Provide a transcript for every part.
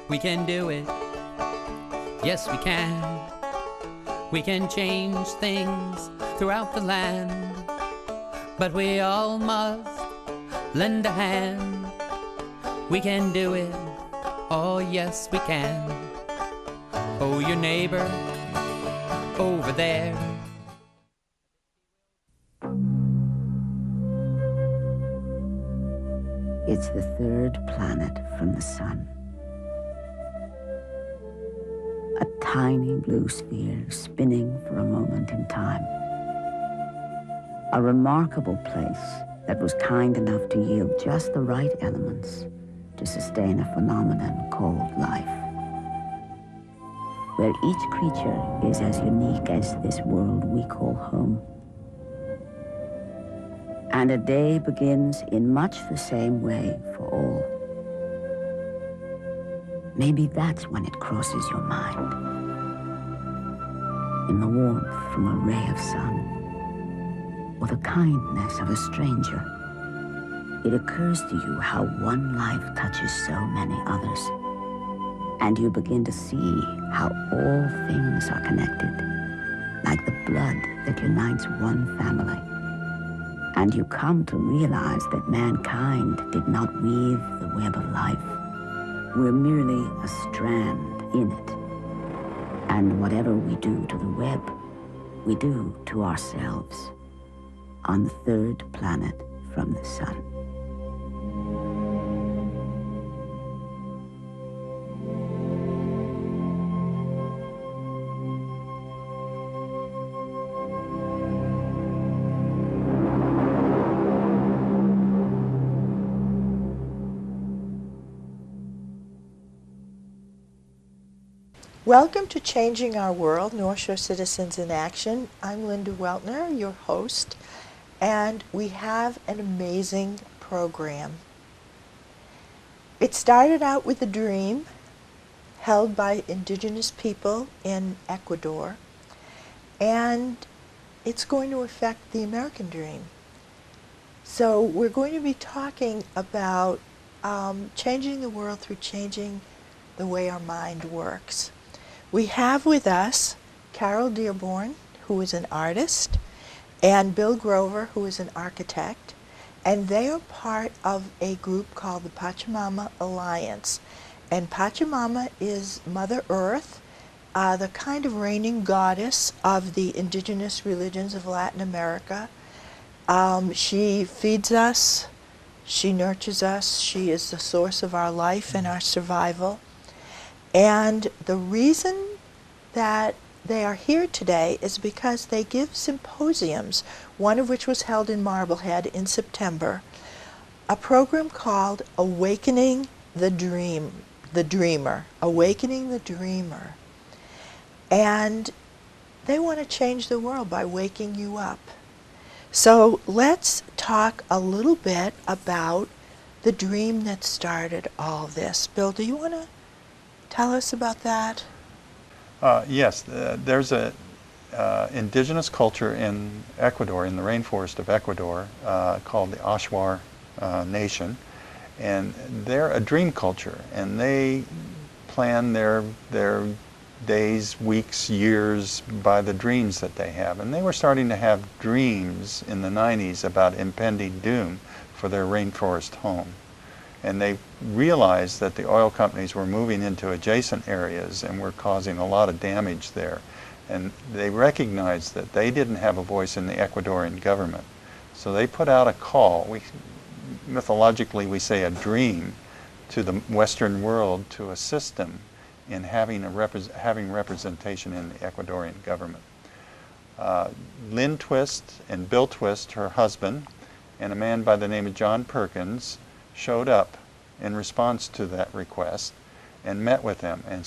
We can do it. Yes, we can. We can change things throughout the land. But we all must lend a hand. We can do it. Oh, yes, we can. Oh, your neighbor over there. It's the third planet from the sun. A tiny blue sphere spinning for a moment in time. A remarkable place that was kind enough to yield just the right elements to sustain a phenomenon called life. Where each creature is as unique as this world we call home. And a day begins in much the same way for all. Maybe that's when it crosses your mind. In the warmth from a ray of sun, or the kindness of a stranger, it occurs to you how one life touches so many others. And you begin to see how all things are connected, like the blood that unites one family. And you come to realize that mankind did not weave the web of life. We're merely a strand in it. And whatever we do to the web, we do to ourselves on the third planet from the sun. Welcome to Changing Our World, North Shore Citizens in Action. I'm Linda Weltner, your host, and we have an amazing program. It started out with a dream held by indigenous people in Ecuador, and it's going to affect the American dream. So we're going to be talking about changing the world through changing the way our mind works. We have with us Carol Dearborn, who is an artist, and Bill Grover, who is an architect, and they are part of a group called the Pachamama Alliance. And Pachamama is Mother Earth, the kind of reigning goddess of the indigenous religions of Latin America. She feeds us, she nurtures us, she is the source of our life and our survival. And the reason that they are here today is because they give symposiums, one of which was held in Marblehead in September, a program called Awakening the Dreamer, Awakening the Dreamer. And they want to change the world by waking you up. So let's talk a little bit about the dream that started all this. Bill, do you want to tell us about that? Yes, there's a indigenous culture in Ecuador, in the rainforest of Ecuador, called the Ashwar Nation, and they're a dream culture, and they plan their days, weeks, years by the dreams that they have. And they were starting to have dreams in the 90s about impending doom for their rainforest home. And they realized that the oil companies were moving into adjacent areas and were causing a lot of damage there. And they recognized that they didn't have a voice in the Ecuadorian government. So they put out a call, mythologically we say a dream, to the Western world to assist them in having representation in the Ecuadorian government. Lynn Twist and Bill Twist, her husband, and a man by the name of John Perkins showed up in response to that request and met with them and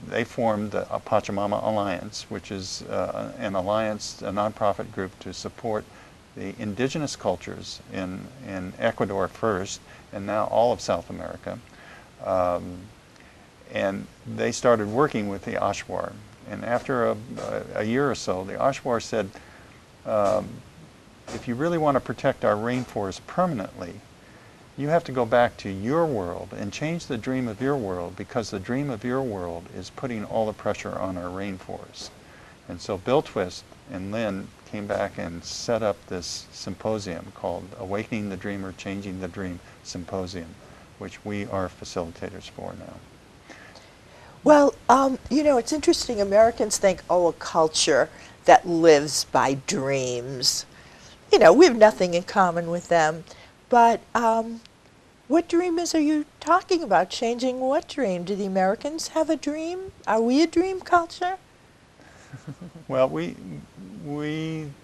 they formed the Pachamama Alliance, which is an alliance, a nonprofit group to support the indigenous cultures in Ecuador first, and now all of South America. And they started working with the Ashwar. And after a year or so, the Ashwar said, if you really want to protect our rainforest permanently, You have to go back to your world and change the dream of your world, because the dream of your world is putting all the pressure on our rainforest. And so Bill Twist and Lynn came back and set up this symposium called Awakening the Dreamer, Changing the Dream Symposium, which we are facilitators for now. Well, you know, it's interesting. Americans think, oh, a culture that lives by dreams. You know, we have nothing in common with them. But what dream are you talking about? Changing what dream? Do the Americans have a dream? Are we a dream culture? Well, we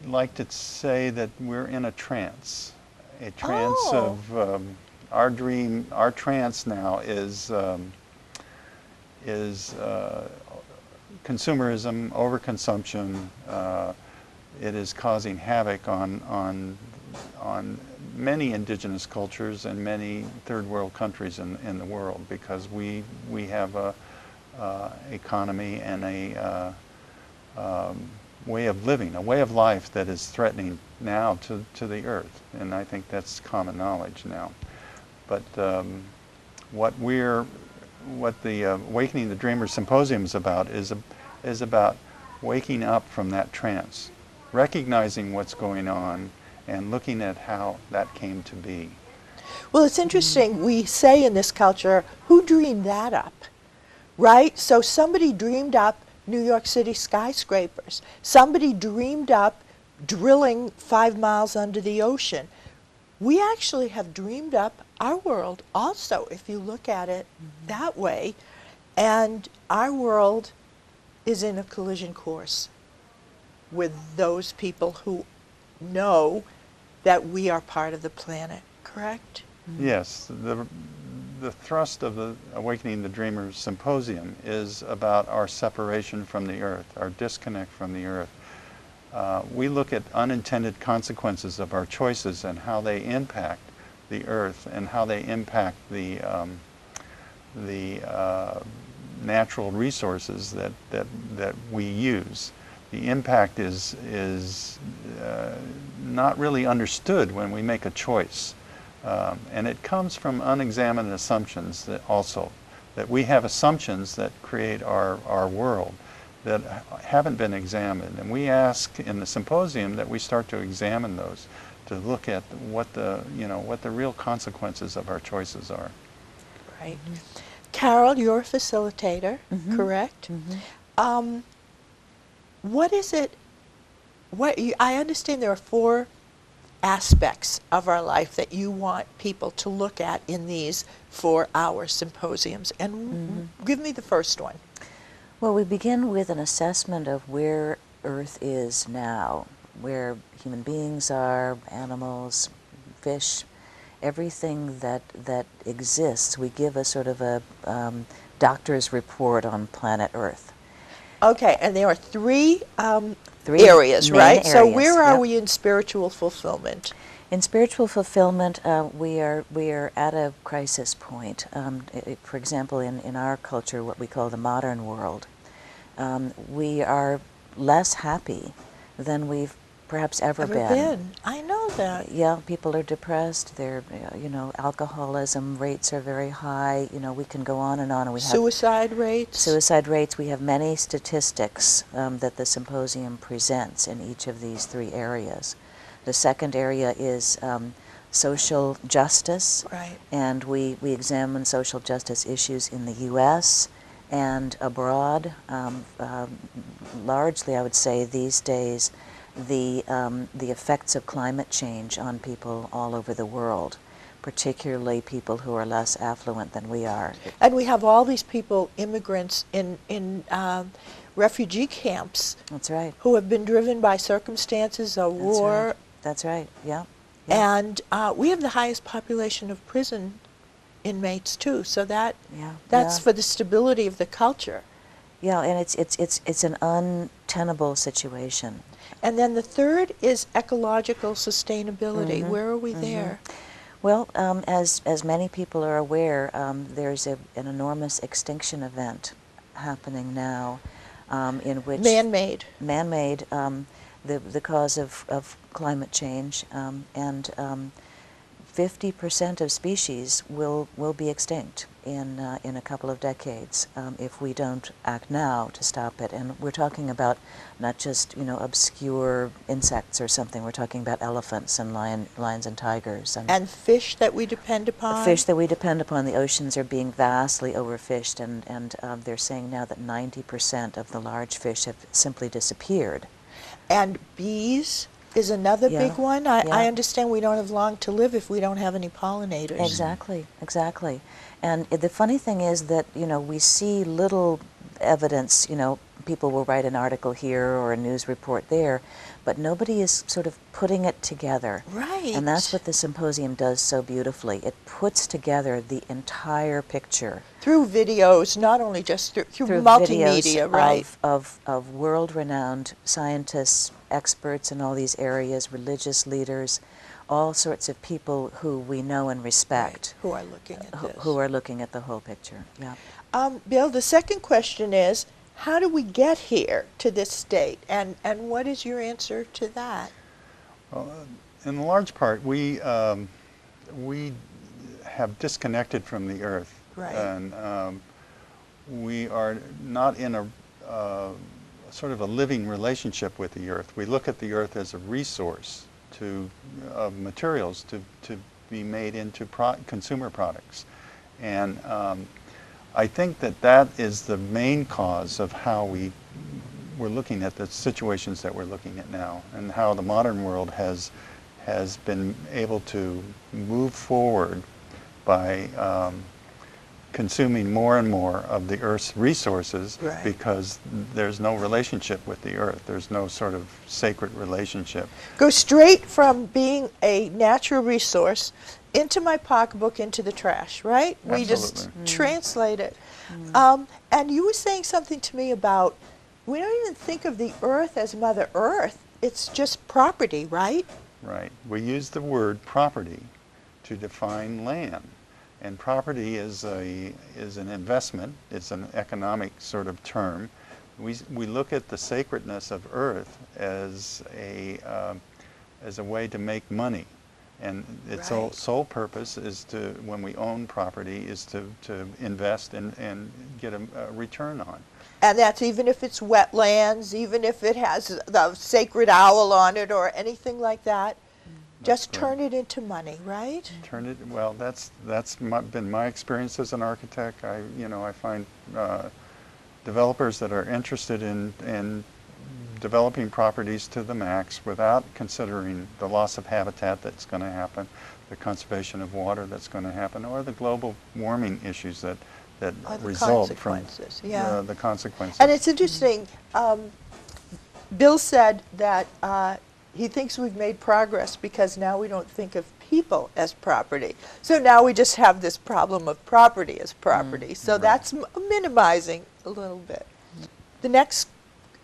like to say that we're in a trance. A trance of our dream. Our trance now is consumerism, overconsumption. It is causing havoc on many indigenous cultures and many third world countries in the world, because we have a economy and a way of living, a way of life that is threatening now to the earth, and I think that's common knowledge now. But what the Awakening the Dreamer Symposium is about is about waking up from that trance, recognizing what's going on, and looking at how that came to be. Well, it's interesting. We say in this culture, who dreamed that up, right? So somebody dreamed up New York City skyscrapers. Somebody dreamed up drilling 5 miles under the ocean. We actually have dreamed up our world also, if you look at it that way. And our world is in a collision course with those people who know that we are part of the planet, correct? Yes. The thrust of the Awakening the Dreamer Symposium is about our separation from the earth, our disconnect from the earth. We look at unintended consequences of our choices and how they impact the earth and how they impact the natural resources that we use. The impact is not really understood when we make a choice. And it comes from unexamined assumptions that we have assumptions that create our world that haven't been examined. And we ask in the symposium that we start to examine those, to look at what the real consequences of our choices are. Right. Carol, you're a facilitator, correct? What is it, I understand there are 4 aspects of our life that you want people to look at in these 4-hour symposiums. And give me the first one. Well, we begin with an assessment of where Earth is now, where human beings are, animals, fish, everything that exists. We give a sort of a doctor's report on planet Earth. Okay, and there are 3 areas, right? So where are we in spiritual fulfillment? In spiritual fulfillment, we are at a crisis point. For example, in our culture, what we call the modern world, we are less happy than we've perhaps ever been. I know that. Yeah, people are depressed. They're, alcoholism rates are very high. We can go on, and we have suicide rates. Suicide rates. We have many statistics that the symposium presents in each of these 3 areas. The second area is social justice, right? And we examine social justice issues in the U.S. and abroad. Largely, I would say these days, the effects of climate change on people all over the world, particularly people who are less affluent than we are. And we have all these people, immigrants in refugee camps. That's right. Who have been driven by circumstances of war. Right. That's right. Yeah. And we have the highest population of prison inmates too. So that's for the stability of the culture. Yeah, and it's an untenable situation. And then the third is ecological sustainability. Where are we there? Well, as many people are aware, there's an enormous extinction event happening now, in which man-made, the cause of climate change, and 50% of species will be extinct in a couple of decades if we don't act now to stop it. And we're talking about not just obscure insects or something. We're talking about elephants and lions and tigers and fish that we depend upon. Fish that we depend upon. The oceans are being vastly overfished, and they're saying now that 90% of the large fish have simply disappeared. And bees is another big one. I understand we don't have long to live if we don't have any pollinators. Exactly, exactly. And the funny thing is that, we see little evidence, people will write an article here or a news report there, but nobody is sort of putting it together. Right. And that's what the symposium does so beautifully. It puts together the entire picture. Through videos, not only just through multimedia, right? Of world-renowned scientists, experts in all these areas, religious leaders, all sorts of people who we know and respect. Right. Who are looking at this. Who are looking at the whole picture, yeah. Bill, the second question is, how do we get here to this state? And what is your answer to that? Well, in large part, we have disconnected from the earth. Right. And we are not in a sort of a living relationship with the earth. We look at the earth as a resource of materials to be made into consumer products. And I think that is the main cause of how we're looking at the situations that we're looking at now, and how the modern world has been able to move forward by consuming more and more of the Earth's resources, right, because there's no relationship with the Earth. There's no sort of sacred relationship. Go straight from being a natural resource into my pocketbook, into the trash, right? Absolutely. We just translate it. And you were saying something to me about, we don't even think of the Earth as Mother Earth. It's just property, right? Right. We use the word property to define land. And property is an investment. It's an economic sort of term. We look at the sacredness of Earth as a way to make money, and its sole purpose is to, when we own property, is to invest and get a return on. And that's even if it's wetlands, even if it has the sacred owl on it or anything like that. Just turn it into money, right? Turn it. Well, that's been my experience as an architect. I find developers that are interested in developing properties to the max without considering the loss of habitat that's going to happen, the conservation of water that's going to happen, or the global warming issues that result from the consequences. And it's interesting. Bill said that. He thinks we've made progress because now we don't think of people as property. So now we just have this problem of property as property. So that's minimizing a little bit. The next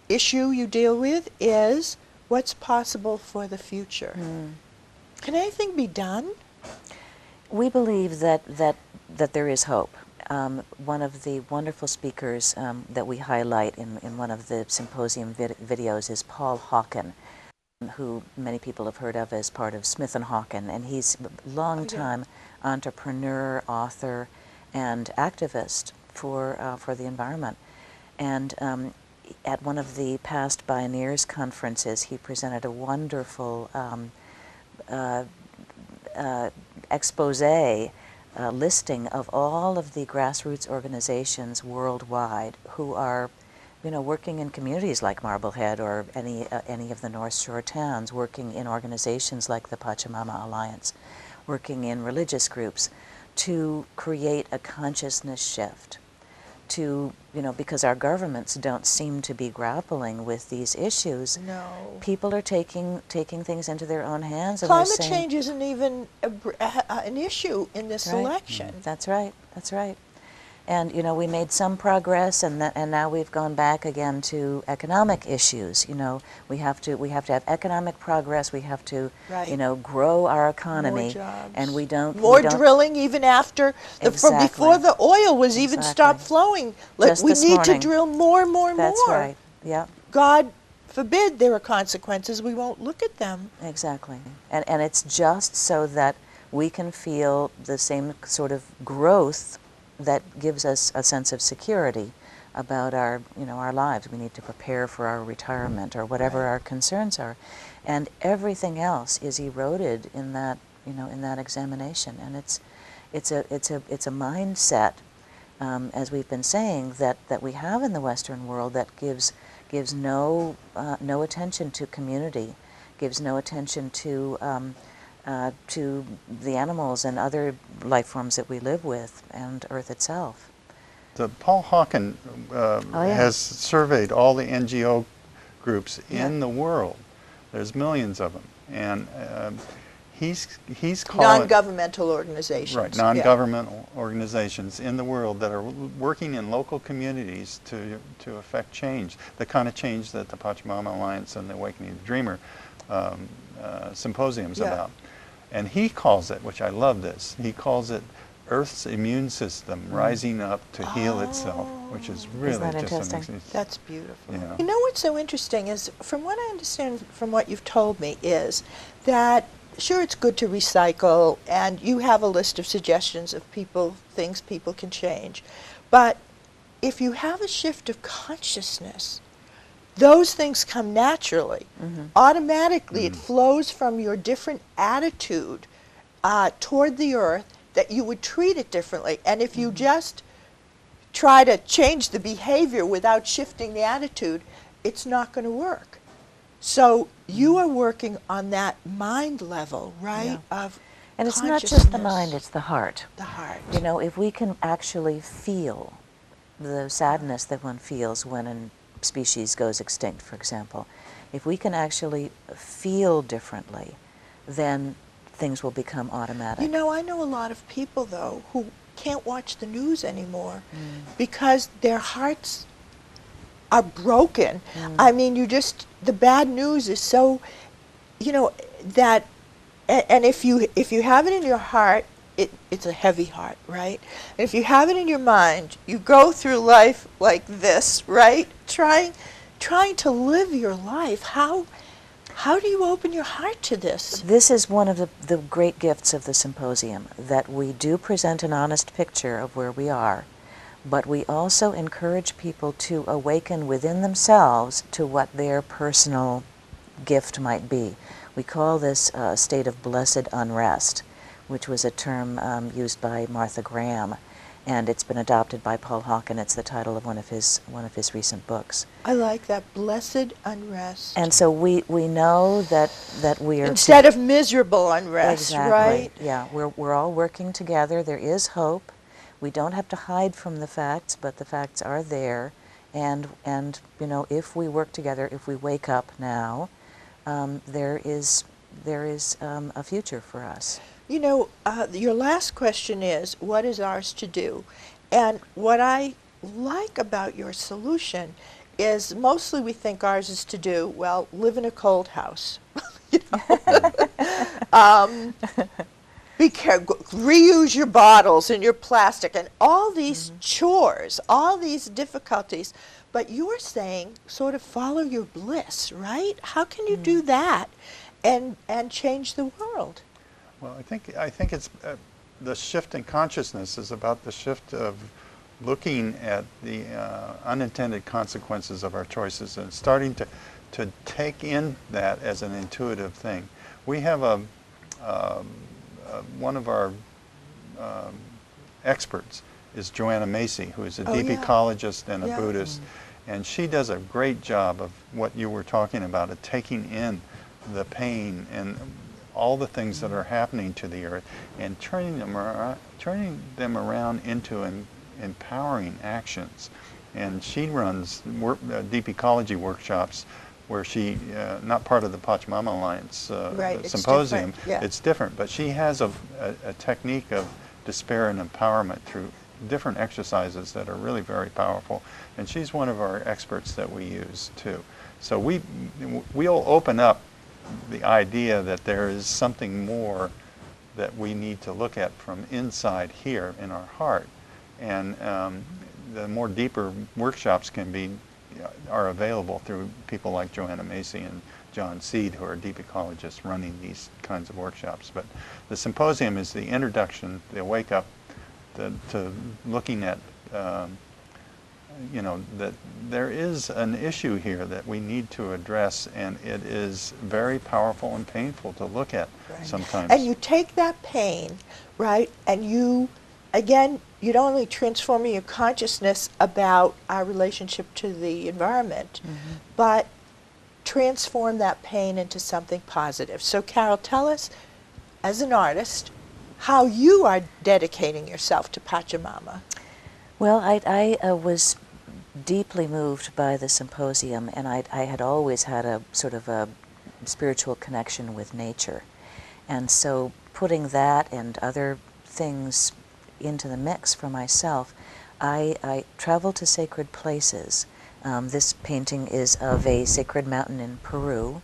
issue you deal with is what's possible for the future. Can anything be done? We believe that there is hope. One of the wonderful speakers that we highlight in one of the symposium videos is Paul Hawken, who many people have heard of as part of Smith & Hawken, and he's a long-time entrepreneur, author, and activist for the environment. And at one of the past Bioneers conferences, he presented a wonderful expose, listing of all of the grassroots organizations worldwide who are working in communities like Marblehead or any of the North Shore towns, working in organizations like the Pachamama Alliance, working in religious groups, to create a consciousness shift, to, because our governments don't seem to be grappling with these issues. No. People are taking things into their own hands. And Climate change isn't even an issue in this election. That's right, that's right. And we made some progress, and now we've gone back again to economic issues. We have to have economic progress. We have to grow our economy, more jobs. And we don't drilling even after before the oil was even stopped flowing. We need to drill more and more and more. That's right. Yeah. God forbid there are consequences. We won't look at them. Exactly. And it's just so that we can feel the same sort of growth that gives us a sense of security about our, our lives. We need to prepare for our retirement or whatever our concerns are, and everything else is eroded in that, in that examination. And it's a mindset, as we've been saying, that we have in the Western world that gives no attention to community, gives no attention to the animals and other life forms that we live with, and Earth itself. Paul Hawken has surveyed all the NGO groups in the world. There's millions of them, and he's calling non-governmental organizations. Right, non-governmental organizations in the world that are working in local communities to affect change, the kind of change that the Pachamama Alliance and the Awakening of the Dreamer symposiums about. And he calls it, which I love this, he calls it Earth's immune system rising up to heal itself, which is really Isn't that just interesting? amazing. That's beautiful. Yeah. You know what's so interesting is, from what I understand from what you've told me, is that sure, it's good to recycle, and you have a list of suggestions of things people can change, but if you have a shift of consciousness, those things come naturally. Automatically, it flows from your different attitude toward the earth, that you would treat it differently. And if you just try to change the behavior without shifting the attitude, it's not going to work. So you are working on that mind level, right? Of and it's not just the mind, it's the heart. The heart. If we can actually feel the sadness that one feels when a species goes extinct, for example, if we can actually feel differently, then things will become automatic. I know a lot of people, though, who can't watch the news anymore because their hearts are broken. I mean, the bad news is so, that, and if you have it in your heart, it's a heavy heart, right? And if you have it in your mind, you go through life like this, right? Trying to live your life. How do you open your heart to this? This is one of the great gifts of the symposium, that we do present an honest picture of where we are, but we also encourage people to awaken within themselves to what their personal gift might be. We call this a state of blessed unrest, which was a term used by Martha Graham, and it's been adopted by Paul Hawken. It's the title of one of his recent books. I like that, blessed unrest. And so we know that we are instead of miserable unrest, exactly, right? Yeah, we're all working together. There is hope. We don't have to hide from the facts, but the facts are there. And if we work together, if we wake up now, there is a future for us. Your last question is, what is ours to do? And what I like about your solution is mostly we think ours is to do, well, live in a cold house. Be careful, reuse your bottles and your plastic and all these chores, all these difficulties. But you're saying sort of follow your bliss, right? How can you do that and change the world? Well, I think it's the shift in consciousness is about the shift of looking at the unintended consequences of our choices and starting to take in that as an intuitive thing. We have one of our experts is Joanna Macy, who is a deep ecologist and a Buddhist, and she does a great job of what you were talking about, of taking in the pain and all the things that are happening to the earth and turning them around into empowering actions. And she runs deep ecology workshops where she, not part of the Pachamama Alliance symposium, it's different, but she has a technique of despair and empowerment through different exercises that are really very powerful, and she's one of our experts that we use too. So we'll open up the idea that there is something more that we need to look at from inside here in our heart, and the more deeper workshops are available through people like Joanna Macy and John Seed, who are deep ecologists running these kinds of workshops. But the symposium is the introduction, the wake up to looking at, that there is an issue here that we need to address, and it is very powerful and painful to look at sometimes. And you take that pain, right, and you, again, you're not only transforming your consciousness about our relationship to the environment, but transform that pain into something positive. So Carol, tell us, as an artist, how you are dedicating yourself to Pachamama. Well, I was deeply moved by the symposium, and I had always had a sort of a spiritual connection with nature. And so putting that and other things into the mix for myself, I traveled to sacred places. This painting is of a sacred mountain in Peru.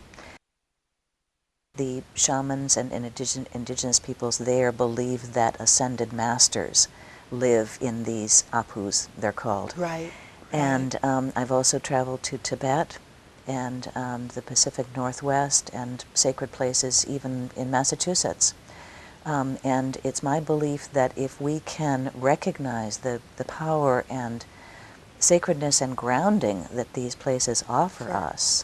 The shamans and indigenous peoples there believe that ascended masters live in these apus, they're called. Right. And I've also traveled to Tibet and the Pacific Northwest and sacred places even in Massachusetts. And it's my belief that if we can recognize the power and sacredness and grounding that these places offer us,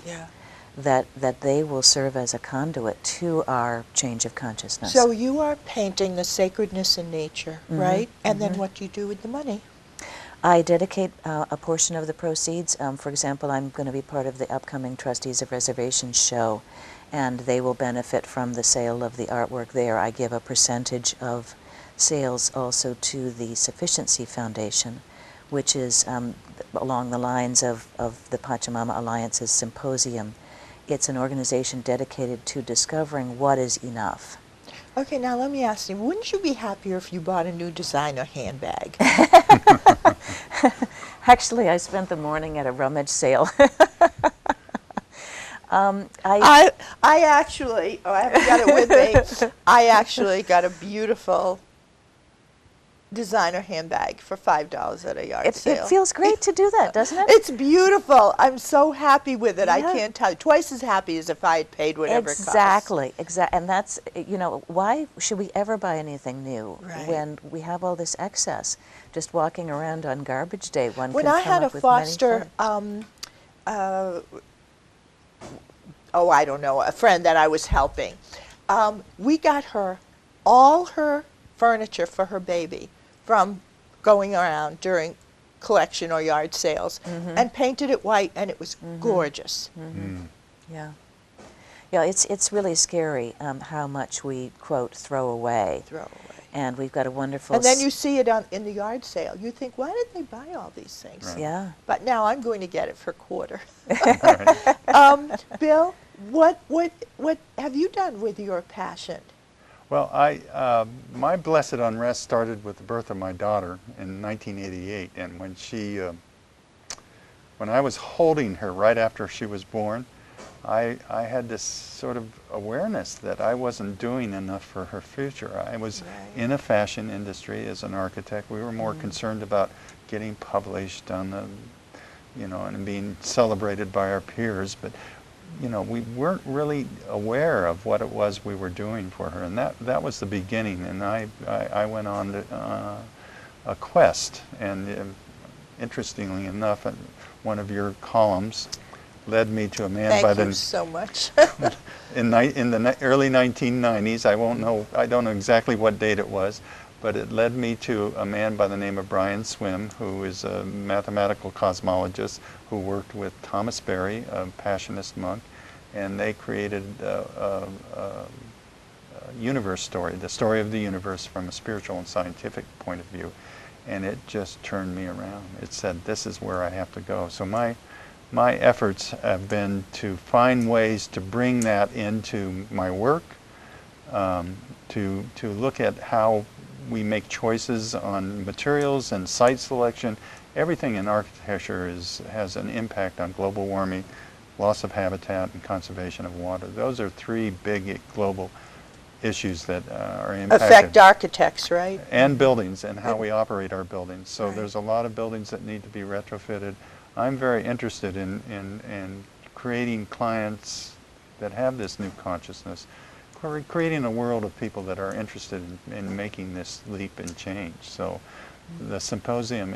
that they will serve as a conduit to our change of consciousness. So you are painting the sacredness in nature, right? And then what do you do with the money? I dedicate a portion of the proceeds. For example, I'm going to be part of the upcoming Trustees of Reservations show, and they will benefit from the sale of the artwork there. I give a percentage of sales also to the Sufficiency Foundation, which is along the lines of the Pachamama Alliance's symposium. It's an organization dedicated to discovering what is enough. Okay, now let me ask you, wouldn't you be happier if you bought a new designer handbag? Actually, I spent the morning at a rummage sale. I actually, I haven't got it with me, I actually got a beautiful designer handbag for $5 at a yard sale. It feels great to do that, doesn't it? It's beautiful. I'm so happy with it. I can't tell you. Twice as happy as if I had paid whatever it cost. Exactly. And that's, why should we ever buy anything new when we have all this excess? Just walking around on garbage day, one when can I come had up a with foster, I don't know, a friend that I was helping, we got her all her furniture for her baby from going around during collection or yard sales, and painted it white, and it was gorgeous. Yeah. Yeah, it's really scary how much we, quote, throw away. And we've got a wonderful... And then you see it in the yard sale. You think, why did they buy all these things? Right. Yeah. But now I'm going to get it for a quarter. Bill, what have you done with your passion? Well, my blessed unrest started with the birth of my daughter in 1988, and when I was holding her right after she was born, I had this sort of awareness that I wasn't doing enough for her future. I was in a fashion industry as an architect. We were more concerned about getting published on the, and being celebrated by our peers, but we weren't really aware of what it was we were doing for her, and that was the beginning. And I went on to, a quest, and interestingly enough, one of your columns led me to a man by the... Thank you so much. in the early 1990s, I don't know exactly what date it was, but it led me to a man by the name of Brian Swim, who is a mathematical cosmologist who worked with Thomas Berry, a Passionist monk, and they created a universe story, the story of the universe from a spiritual and scientific point of view, and it just turned me around. It said, this is where I have to go. So my efforts have been to find ways to bring that into my work, to look at how we make choices on materials and site selection. Everything in architecture has an impact on global warming, loss of habitat, and conservation of water. Those are three big global issues that are impacted. Affect architects, right? And buildings, and how we operate our buildings. So there's a lot of buildings that need to be retrofitted. I'm very interested in creating clients that have this new consciousness, creating a world of people that are interested in making this leap and change. So the symposium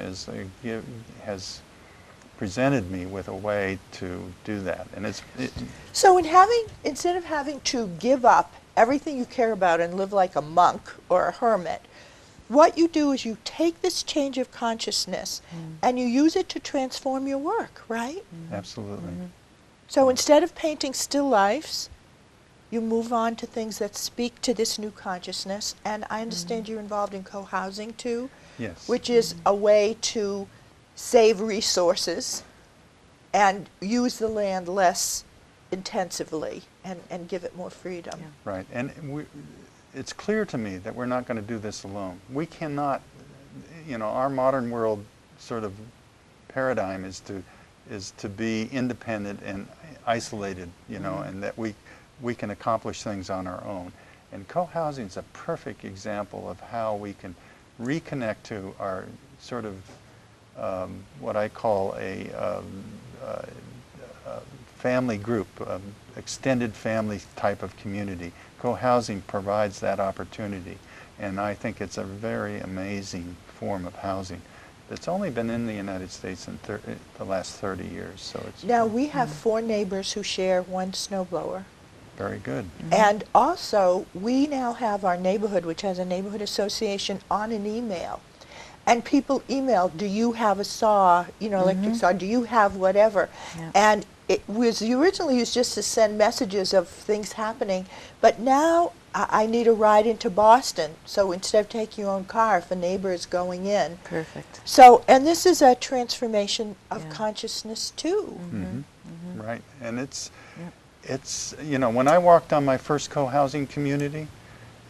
has presented me with a way to do that. And So instead of having to give up everything you care about and live like a monk or a hermit, what you do is you take this change of consciousness and you use it to transform your work, right? Absolutely. So instead of painting still lifes, you move on to things that speak to this new consciousness. And I understand you're involved in co-housing too, Yes. which is a way to save resources and use the land less intensively and give it more freedom. Yeah. Right. And it's clear to me that we're not going to do this alone. We cannot, our modern world sort of paradigm is to be independent and isolated, and that we can accomplish things on our own. And co-housing is a perfect example of how we can reconnect to our sort of what I call a family group, extended family type of community. Co-housing provides that opportunity, and I think it's a very amazing form of housing that's only been in the United States in the last 30 years. So it's Now we have 4 neighbors who share one snowblower. very good. And also, we now have our neighborhood, which has a neighborhood association, on an email. And people email, do you have a saw, electric saw, do you have whatever? Yeah. And it was originally used just to send messages of things happening, but now I need a ride into Boston. So instead of taking your own car, if a neighbor is going in. Perfect. So, and this is a transformation of Yeah. consciousness too. Right. And it's, when I walked on my first co-housing community,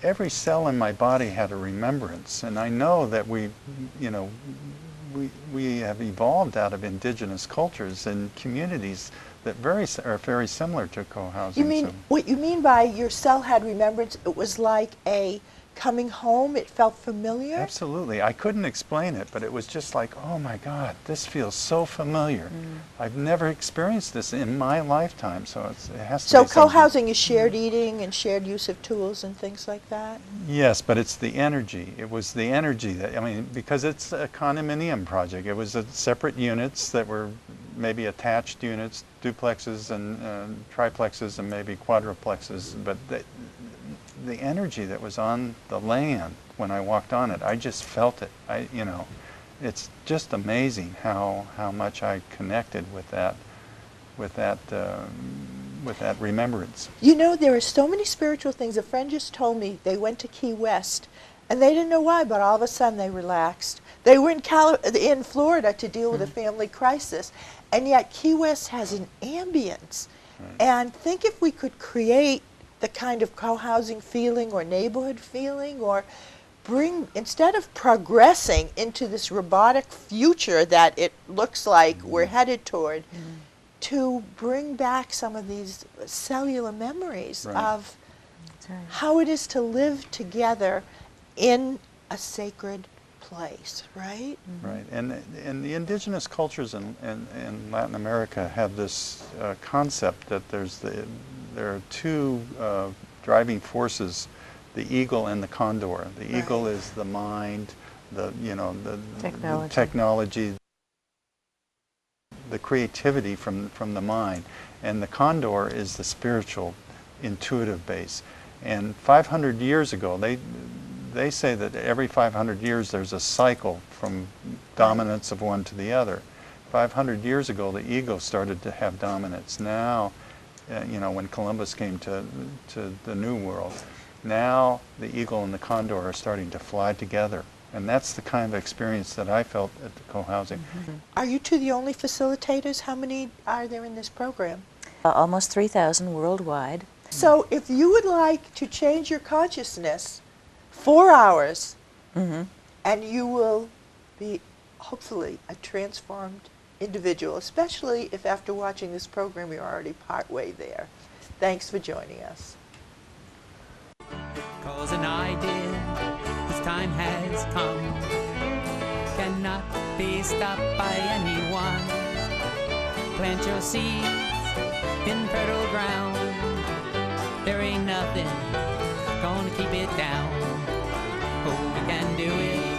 every cell in my body had a remembrance. And I know that we have evolved out of indigenous cultures and communities that are very similar to co-housing. You mean, what you mean by your cell had remembrance, it was like a coming home, it felt familiar? Absolutely. I couldn't explain it, but it was just like, oh my God, this feels so familiar. I've never experienced this in my lifetime, so it has to So be something. co-housing is shared eating and shared use of tools and things like that? Yes, but it's the energy. It was the energy that, because it's a condominium project. It was separate units that were maybe attached units, duplexes and triplexes and maybe quadruplexes, but the energy that was on the land when I walked on it, I just felt it. It's just amazing how much I connected with that remembrance. There are so many spiritual things. A friend just told me they went to Key West, and they didn't know why, but all of a sudden they relaxed. They were in Florida to deal with a family crisis, and yet Key West has an ambience. Right. And think if we could create the kind of co-housing feeling or neighborhood feeling, or instead of progressing into this robotic future that it looks like we're headed toward, to bring back some of these cellular memories Right. of That's right. how it is to live together in a sacred place, right? Right, and the indigenous cultures in Latin America have this concept that there are 2 driving forces: the eagle and the condor. The Right. eagle is the mind, the Technology. the creativity from the mind, and the condor is the spiritual, intuitive base. And 500 years ago, they say that every 500 years there's a cycle from dominance of one to the other. 500 years ago, the ego started to have dominance. Now, when Columbus came to the New World, now the eagle and the condor are starting to fly together. And that's the kind of experience that I felt at the co-housing. Are you 2 the only facilitators? How many are there in this program? Almost 3,000 worldwide. So if you would like to change your consciousness, 4 hours, and you will be hopefully a transformed individual, especially if after watching this program you're already partway there. Thanks for joining us. 'Cause an idea, whose time has come, cannot be stopped by anyone. Plant your seeds in fertile ground There ain't nothing gonna keep it down. Oh, we can do it.